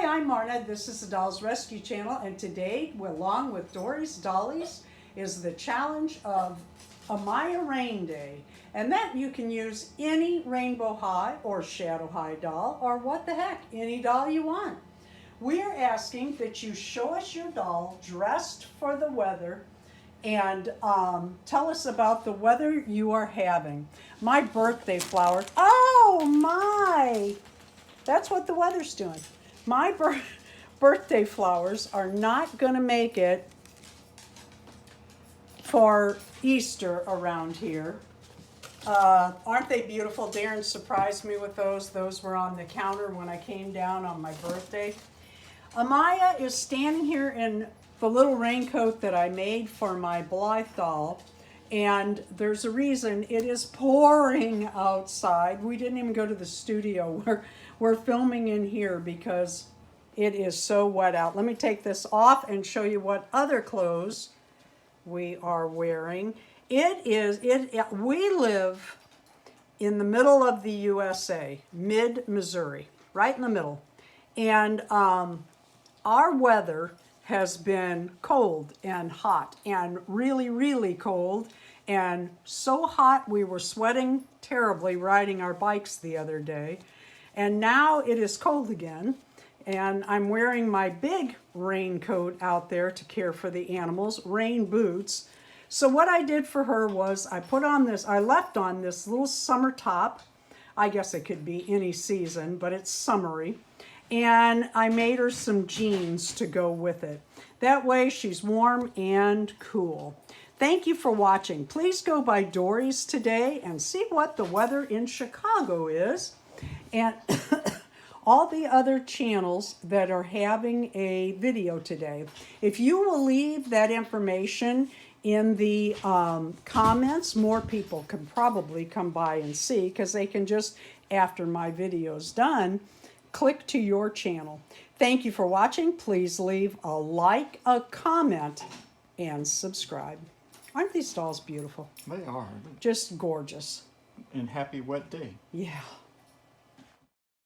I'm Marna. This is the Dolls Rescue Channel, and today, along with Dory's Dollies, is the challenge of Amaya Raine Day. And that you can use any rainbow high or shadow high doll, or what the heck, any doll you want. We're asking that you show us your doll dressed for the weather and tell us about the weather you are having. My birthday flowers, oh my! That's what the weather's doing. My birthday flowers are not going to make it for Easter around here. Aren't they beautiful? Darren surprised me with those. Those were on the counter when I came down on my birthday. Amaya is standing here in the little raincoat that I made for my Blythe doll. And there's a reason. It is pouring outside. We didn't even go to the studio. We're filming in here because it is so wet out. Let me take this off and show you what other clothes we are wearing. We live in the middle of the USA, mid-Missouri, right in the middle. And our weather has been cold and hot and really, really cold. And so hot we were sweating terribly riding our bikes the other day. And now it is cold again. And I'm wearing my big raincoat out there to care for the animals, rain boots. So what I did for her was I left on this little summer top. I guess it could be any season, but it's summery. And I made her some jeans to go with it. That way she's warm and cool. Thank you for watching. Please go by Dory's today and see what the weather in Chicago is. And all the other channels that are having a video today. If you will leave that information in the comments, more people can probably come by and see, because they can just, after my video's done, click to your channel. Thank you for watching. Please leave a like, a comment, and subscribe. Aren't these dolls beautiful? They are. Just gorgeous. And happy wet day. Yeah.